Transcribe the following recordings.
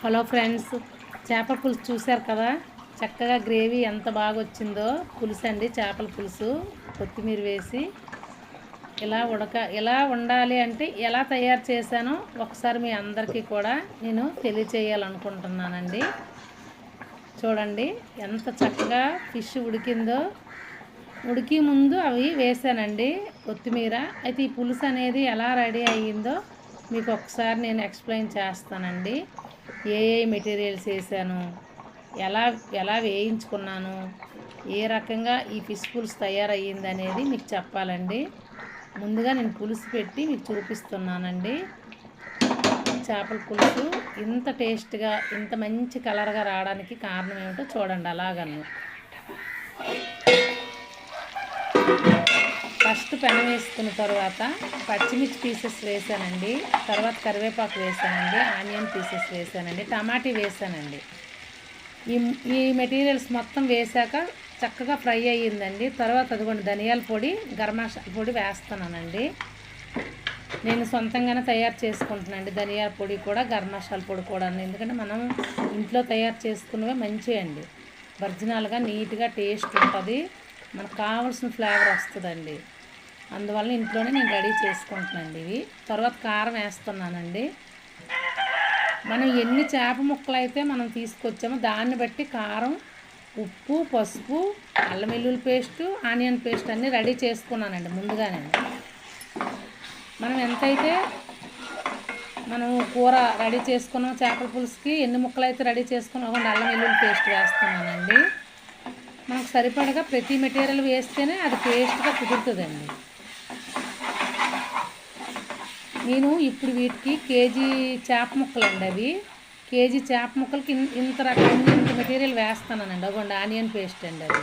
Hello friends, చేపల పులుసు చూశారు కదా. చక్కగా గ్రేవీ ఎంత బాగా వచ్చిందో. పులుసు అండి, చేపల పులుసు కొత్తిమీర వేసి ఇలా ఉండాలి అంటే ఎలా తయారు చేశానో ఒకసారి మీ అందరికీ కూడా నేను తెలియచేయాలనుకుంటున్నానండి. చూడండి ఎంత చక్కగా ఫిష్ ఉడికిందో. ఉడికి ముందు అవి వేసానండి కొత్తిమీర. అయితే ఈ పులుసు అనేది ఎలా రెడీ అయ్యిందో మీకు ఒకసారి నేను ఎక్స్ప్లెయిన్ చేస్తానండి. ఏ మెటీరియల్స్ వేసాను, ఎలా ఎలా వేయించుకున్నాను, ఏ రకంగా ఈ ఫిష్ పులుసు తయారయ్యింది అనేది మీకు చెప్పాలండి. ముందుగా నేను పులుసు పెట్టి మీకు చూపిస్తున్నానండి. చేపల పులుసు ఇంత టేస్ట్గా, ఇంత మంచి కలర్గా రావడానికి కారణం ఏమిటో చూడండి. అలాగను ఫస్ట్ పెనం వేసుకున్న తర్వాత పచ్చిమిర్చి పీసెస్ వేసానండి, తర్వాత కరివేపాకు వేసానండి, ఆనియన్ పీసెస్ వేసానండి, టమాటీ వేసానండి. ఈ మెటీరియల్స్ మొత్తం వేసాక చక్కగా ఫ్రై అయ్యిందండి. తర్వాత అదిగోండి ధనియాల పొడి, గరం మసాలా పొడి వేస్తున్నానండి. నేను సొంతంగానే తయారు చేసుకుంటున్నానండి. ధనియాల పొడి కూడా, గరం మసాలా పొడి కూడా. ఎందుకంటే మనం ఇంట్లో తయారు చేసుకున్నవే మంచివండి. ఒరిజినల్గా నీట్గా టేస్ట్ ఉంటుంది, మనకు కావాల్సిన ఫ్లేవర్ వస్తుందండి. అందువల్ల ఇంట్లోనే నేను రెడీ చేసుకుంటున్నానండి ఇవి. తర్వాత కారం వేస్తున్నానండి. మనం ఎన్ని చేప ముక్కలు అయితే మనం తీసుకొచ్చామో దాన్ని బట్టి కారం, ఉప్పు, పసుపు, అల్లం వెల్లుల్లి పేస్టు, ఆనియన్ పేస్ట్ అన్నీ రెడీ చేసుకున్నానండి ముందుగానే. మనం ఎంతైతే మనం కూర రెడీ చేసుకున్నాం చేపల పులుసుకి, ఎన్ని ముక్కలు అయితే రెడీ చేసుకున్నాం అల్లం వెల్లుల్లి పేస్ట్ వేస్తున్నానండి. మనకు సరిపడగా ప్రతి మెటీరియల్ వేస్తేనే అది టేస్ట్గా కుదురుతుందండి. నేను ఇప్పుడు వీటికి కేజీ చేప ముక్కలు అండి, అవి కేజీ చేప ముక్కలకి ఇంత మెటీరియల్ వేస్తానండి. అవ్వండి ఆనియన్ పేస్ట్ అండి, అది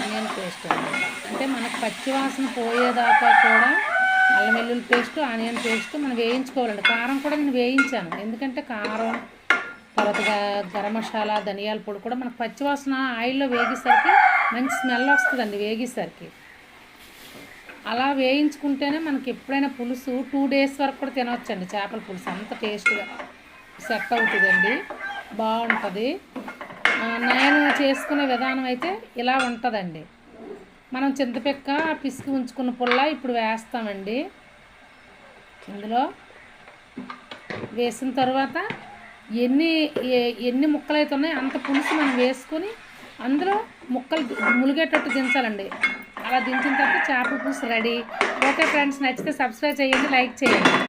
ఆనియన్ పేస్ట్ అండి. అంటే మనకు పచ్చివాసన పోయేదాకా కూడా అల్లం వెల్లుల్లి పేస్ట్, ఆనియన్ పేస్ట్ మనం వేయించుకోవాలండి. కారం కూడా నేను వేయించాను, ఎందుకంటే కారం, తర్వాత గరం మసాలా, ధనియాల పొడి కూడా మనకు పచ్చివాసన ఆయిల్లో వేగేసరికి మంచి స్మెల్ వస్తుందండి. వేగేసరికి అలా వేయించుకుంటేనే మనకి ఎప్పుడైనా పులుసు 2 days వరకు కూడా తినవచ్చండి. చేపల పులుసు అంత టేస్ట్గా సెట్ అవుతుందండి, బాగుంటుంది. నేను చేసుకునే విధానం అయితే ఇలా ఉంటుందండి. మనం చింతపిక్క పిసికి ఉంచుకున్న పుల్ల ఇప్పుడు వేస్తామండి. ఇందులో వేసిన తర్వాత ఎన్ని ముక్కలు అయితే ఉన్నాయో అంత పులుసు మనం వేసుకొని అందులో ముక్కలు ములిగేటట్టు దించాలండి. అలా దించిన తర్వాత చేపల పులుసు రెడీ. ఓకే ఫ్రెండ్స్, నచ్చితే సబ్స్క్రైబ్ చేయండి, లైక్ చేయండి.